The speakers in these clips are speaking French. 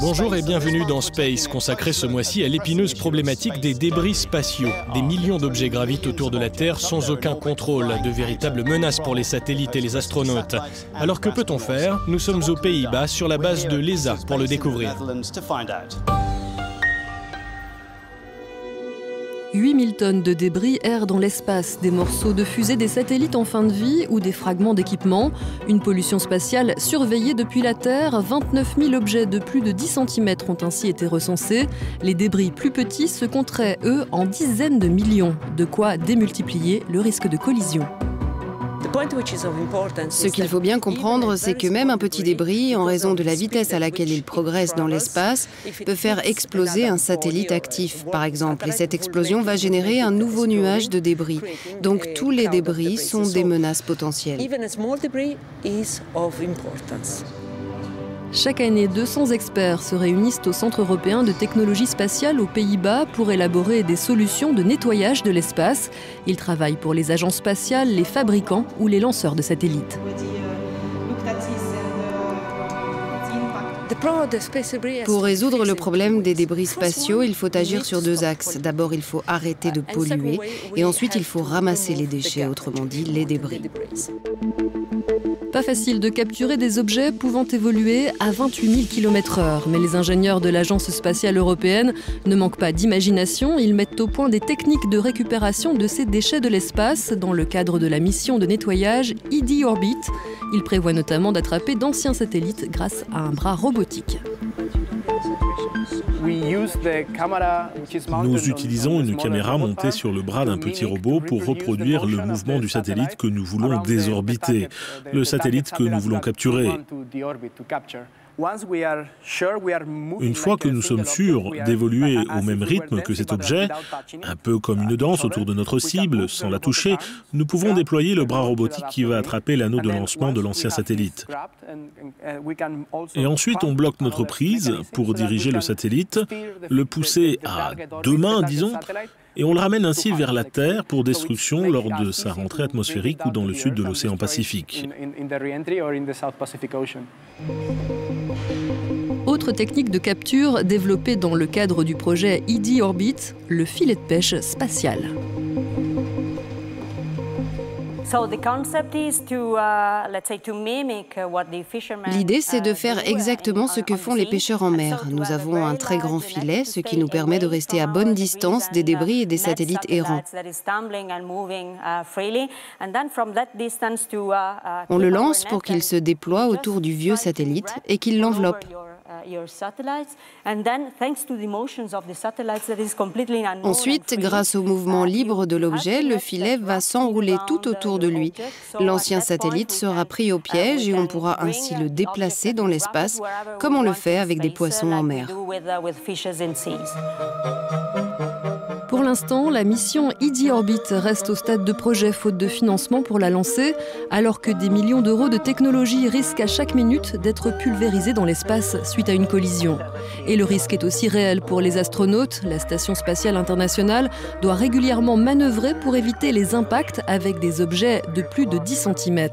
Bonjour et bienvenue dans Space, consacré ce mois-ci à l'épineuse problématique des débris spatiaux. Des millions d'objets gravitent autour de la Terre sans aucun contrôle, de véritables menaces pour les satellites et les astronautes. Alors que peut-on faire? Nous sommes aux Pays-Bas sur la base de l'ESA pour le découvrir. 8000 tonnes de débris errent dans l'espace, des morceaux de fusées des satellites en fin de vie ou des fragments d'équipements. Une pollution spatiale surveillée depuis la Terre. 29 000 objets de plus de 10 cm ont ainsi été recensés. Les débris plus petits se compteraient, eux, en dizaines de millions. De quoi démultiplier le risque de collision. Ce qu'il faut bien comprendre, c'est que même un petit débris, en raison de la vitesse à laquelle il progresse dans l'espace, peut faire exploser un satellite actif, par exemple. Et cette explosion va générer un nouveau nuage de débris. Donc tous les débris sont des menaces potentielles. Chaque année, 200 experts se réunissent au Centre européen de technologie spatiale aux Pays-Bas pour élaborer des solutions de nettoyage de l'espace. Ils travaillent pour les agences spatiales, les fabricants ou les lanceurs de satellites. Pour résoudre le problème des débris spatiaux, il faut agir sur deux axes. D'abord, il faut arrêter de polluer et ensuite, il faut ramasser les déchets, autrement dit, les débris. Pas facile de capturer des objets pouvant évoluer à 28 000 km/h. Mais les ingénieurs de l'Agence spatiale européenne ne manquent pas d'imagination. Ils mettent au point des techniques de récupération de ces déchets de l'espace dans le cadre de la mission de nettoyage ID Orbit. Ils prévoient notamment d'attraper d'anciens satellites grâce à un bras robotique. Nous utilisons une caméra montée sur le bras d'un petit robot pour reproduire le mouvement du satellite que nous voulons désorbiter, le satellite que nous voulons capturer. Une fois que nous sommes sûrs d'évoluer au même rythme que cet objet, un peu comme une danse autour de notre cible, sans la toucher, nous pouvons déployer le bras robotique qui va attraper l'anneau de lancement de l'ancien satellite. Et ensuite, on bloque notre prise pour diriger le satellite, le pousser à 2 mains, disons, et on le ramène ainsi vers la Terre pour destruction lors de sa rentrée atmosphérique ou dans le sud de l'océan Pacifique. Autre technique de capture développée dans le cadre du projet ID Orbit, le filet de pêche spatial. L'idée, c'est de faire exactement ce que font les pêcheurs en mer. Nous avons un très grand filet, ce qui nous permet de rester à bonne distance des débris et des satellites errants. On le lance pour qu'il se déploie autour du vieux satellite et qu'il l'enveloppe. Ensuite, grâce au mouvement libre de l'objet, le filet va s'enrouler tout autour de lui. L'ancien satellite sera pris au piège et on pourra ainsi le déplacer dans l'espace, comme on le fait avec des poissons en mer. Pour l'instant, la mission ID Orbit reste au stade de projet faute de financement pour la lancer, alors que des millions d'euros de technologie risquent à chaque minute d'être pulvérisés dans l'espace suite à une collision. Et le risque est aussi réel pour les astronautes. La Station spatiale internationale doit régulièrement manœuvrer pour éviter les impacts avec des objets de plus de 10 cm.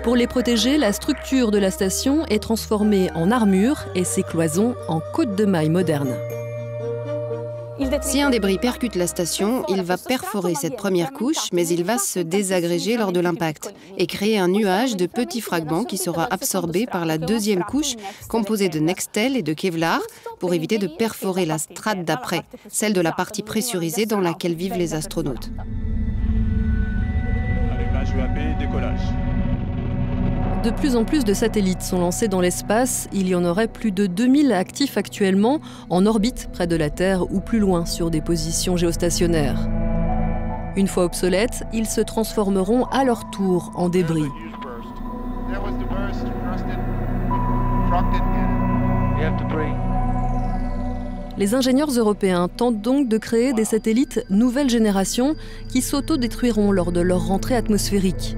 Pour les protéger, la structure de la station est transformée en armure et ses cloisons en côte de mailles modernes. Si un débris percute la station, il va perforer cette première couche, mais il va se désagréger lors de l'impact et créer un nuage de petits fragments qui sera absorbé par la deuxième couche composée de Nextel et de Kevlar pour éviter de perforer la strate d'après, celle de la partie pressurisée dans laquelle vivent les astronautes. Allumage UAP, décollage. De plus en plus de satellites sont lancés dans l'espace. Il y en aurait plus de 2000 actifs actuellement en orbite près de la Terre ou plus loin sur des positions géostationnaires. Une fois obsolètes, ils se transformeront à leur tour en débris. Les ingénieurs européens tentent donc de créer des satellites nouvelle génération qui s'auto-détruiront lors de leur rentrée atmosphérique.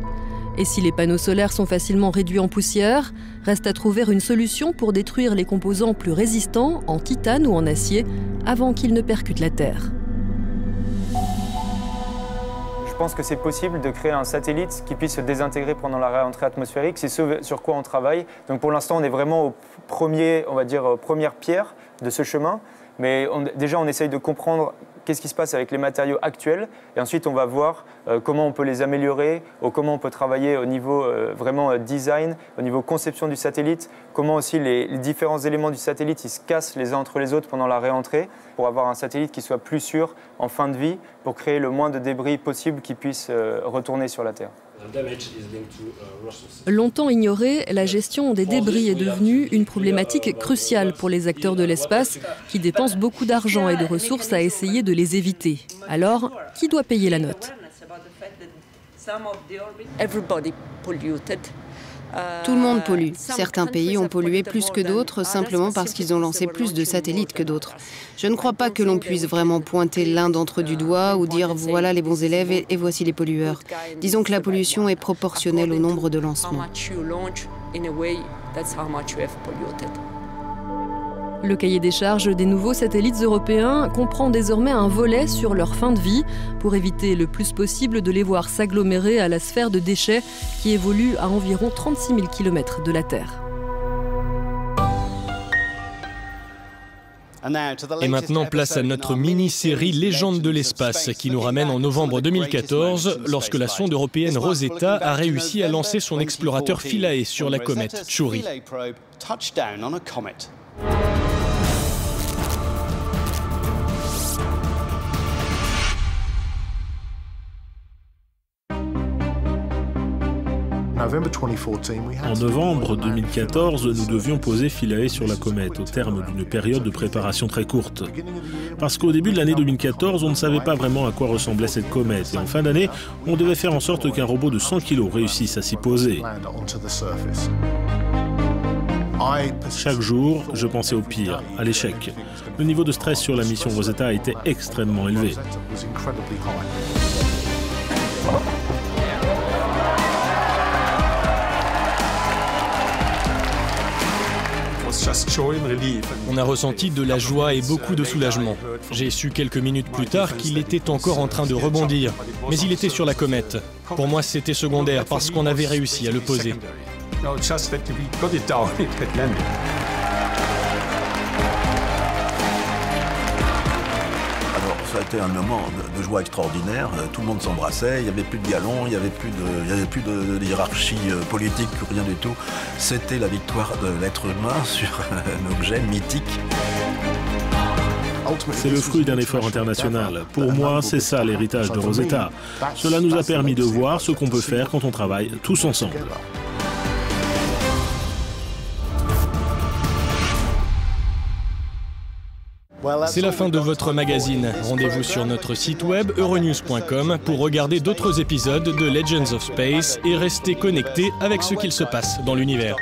Et si les panneaux solaires sont facilement réduits en poussière, reste à trouver une solution pour détruire les composants plus résistants en titane ou en acier avant qu'ils ne percutent la Terre. pense que c'est possible de créer un satellite qui puisse se désintégrer pendant la réentrée atmosphérique. C'est ce sur quoi on travaille. Donc pour l'instant, on est vraiment au premier, on va dire, première pierre de ce chemin. Mais déjà, on essaye de comprendre qu'est-ce qui se passe avec les matériaux actuels. Et ensuite, on va voir comment on peut les améliorer, ou comment on peut travailler au niveau vraiment design, au niveau conception du satellite, comment aussi les différents éléments du satellite ils se cassent les uns entre les autres pendant la réentrée, pour avoir un satellite qui soit plus sûr en fin de vie, pour créer le moins de débris possible qui puisse retourner sur la Terre. Longtemps ignorée, la gestion des débris est devenue une problématique cruciale pour les acteurs de l'espace qui dépensent beaucoup d'argent et de ressources à essayer de les éviter. Alors, qui doit payer la note ? Tout le monde pollue. Certains pays ont pollué plus que d'autres simplement parce qu'ils ont lancé plus de satellites que d'autres. Je ne crois pas que l'on puisse vraiment pointer l'un d'entre eux du doigt ou dire voilà les bons élèves et voici les pollueurs. Disons que la pollution est proportionnelle au nombre de lancements. Le cahier des charges des nouveaux satellites européens comprend désormais un volet sur leur fin de vie pour éviter le plus possible de les voir s'agglomérer à la sphère de déchets qui évolue à environ 36 000 km de la Terre. Et maintenant, place à notre mini-série Légende de l'espace qui nous ramène en novembre 2014 lorsque la sonde européenne Rosetta a réussi à lancer son explorateur Philae sur la comète Chury. En novembre 2014, nous devions poser Philae sur la comète au terme d'une période de préparation très courte. Parce qu'au début de l'année 2014, on ne savait pas vraiment à quoi ressemblait cette comète. Et en fin d'année, on devait faire en sorte qu'un robot de 100 kg réussisse à s'y poser. Chaque jour, je pensais au pire, à l'échec. Le niveau de stress sur la mission Rosetta était extrêmement élevé. On a ressenti de la joie et beaucoup de soulagement. J'ai su quelques minutes plus tard qu'il était encore en train de rebondir, mais il était sur la comète. Pour moi, c'était secondaire parce qu'on avait réussi à le poser. Ça a été un moment de joie extraordinaire, tout le monde s'embrassait, il n'y avait plus de galons, il n'y avait plus de hiérarchie politique, plus rien du tout. C'était la victoire de l'être humain sur un objet mythique. C'est le fruit d'un effort international. Pour moi, c'est ça l'héritage de Rosetta. Cela nous a permis de voir ce qu'on peut faire quand on travaille tous ensemble. C'est la fin de votre magazine. Rendez-vous sur notre site web euronews.com pour regarder d'autres épisodes de Legends of Space et rester connecté avec ce qu'il se passe dans l'univers.